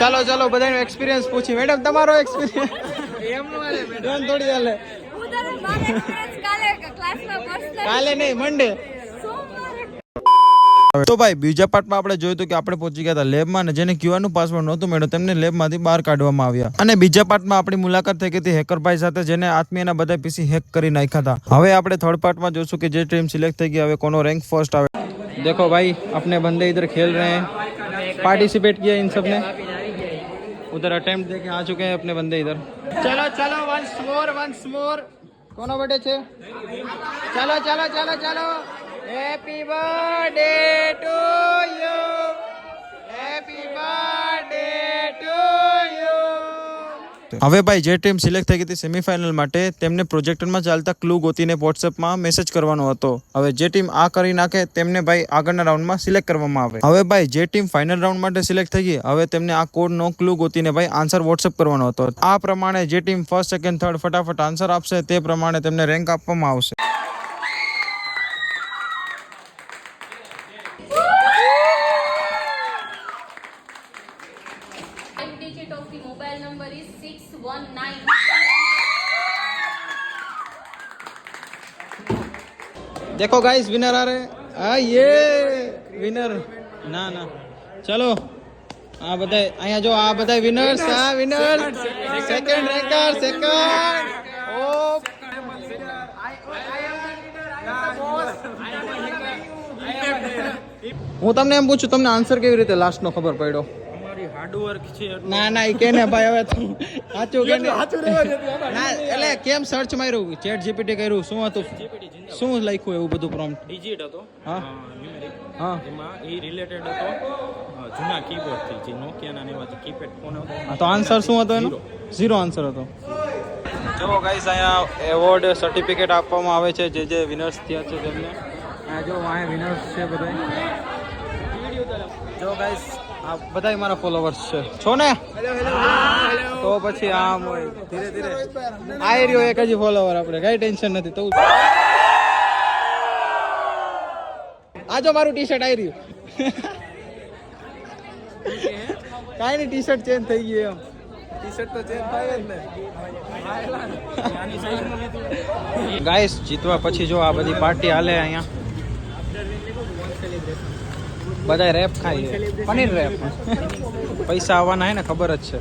ચાલો ચાલો બધાનો એક્સપિરિયન્સ પૂછી. મેડમ તમારો એક્સપિરિયન્સ એમ થોડી હાલે. કાલે નહીં, મંડે. તો ભાઈ બીજા પાર્ટમાં આપણે જોયું હતું કે આપણે પહોંચી ગયા હતા લેબમાં, ને જેને ક્યુઆરનું પાસવર્ડ નહોતું મેળવ્યું તેમને લેબમાંથી બહાર કાઢવામાં આવ્યા. અને બીજા પાર્ટમાં આપણી મુલાકાત થઈ ગઈ હતી હેકરભાઈ સાથે, જેને આત્મીયના બધા પીસી હેક કરી નાખ્યા હતા. હવે આપણે થર્ડ પાર્ટમાં જોશું કે જે ટીમ સિલેક્ટ થઈ ગઈ હવે કોનો રેન્ક ફર્સ્ટ આવે. देखो भाई अपने बंदे इधर खेल रहे हैं, पार्टिसिपेट किया इन सब ने, उधर अटेम्प्ट देके आ चुके हैं अपने बंदे इधर. चलो चलो वंस मोर कोनो बर्थडे छे. चलो चलो चलो चलो happy birthday to you, happy birthday to you. હવે ભાઈ જે ટીમ સિલેક્ટ થઈ ગઈ હતી સેમીફાઇનલ માટે તેમને પ્રોજેક્ટરમાં ચાલતા ક્લુ ગોતીને વોટ્સએપમાં મેસેજ કરવાનો હતો. હવે જે ટીમ આ કરી નાખે તેમને ભાઈ આગળના રાઉન્ડમાં સિલેક્ટ કરવામાં આવે. હવે ભાઈ જે ટીમ ફાઇનલ રાઉન્ડ માટે સિલેક્ટ થઈ ગઈ હવે તેમને આ કોડનો ક્લુ ગોતીને ભાઈ આન્સર વોટ્સએપ કરવાનો હતો. આ પ્રમાણે જે ટીમ ફર્સ્ટ સેકન્ડ થર્ડ ફટાફટ આન્સર આપશે તે પ્રમાણે તેમને રેન્ક આપવામાં આવશે. digit of the mobile number is 619. देखो गाइस विनर आ रहे हैं. हाँ ये विनर ना ना चलो આ બધા અહીંયા જો આ બધા વિનર્સ. આ વિનર સેકન્ડ રેન્કર સેકન્ડ. ઓ હું તમને એમ પૂછું તમને આન્સર કેવી રીતે લાસ્ટ નો ખબર પડ્યો? હાર્ડવર્ક છે. ના ના એ કે ને ભાઈ હવે તું સાચું કે ને ના એટલે કેમ સર્ચ માર્યું, ચેટ જીપીટી કર્યું, શું હતું, શું લખ્યું એવું બધું પ્રોમ્પ્ટ? ડિજિટ હતો હા ન્યુમેરિક, હા એમાં એ રિલેટેડ હતો જૂના કીબોર્ડ થી, જે નોકિયાના ને એવા જે કીપેડ ફોન હતા. તો આન્સર શું હતો એનો? ઝીરો આન્સર હતો. જો ગાઈસ અહીંયા એવોર્ડ સર્ટિફિકેટ આપવામાં આવે છે જે જે વિનર્સ થયા છે તેમને. આ જો અહીંયા વિનર્સ છે બધા. જો ગાઈસ આ બધા મારા ફોલોવર્સ છે છો ને? તો પછી આમ હોય ધીરે ધીરે આઈ રહ્યો એક જ ફોલોવર, આપણે કઈ ટેન્શન નથી. તો આ જો મારું ટી શર્ટ આવી રહ્યું. કાંઈ નહીં, ટી શર્ટ ચેન્જ થઈ ગયું એમ. ટી શર્ટ તો ચેન્જ થાય જ ને. ગાઈસ જીતવા પછી જો આ બધી પાર્ટી હાલે અહીંયા. બધા રેપ ખાય, પનીર રેપ. પૈસા આવવાના હે ને ખબર જ છે.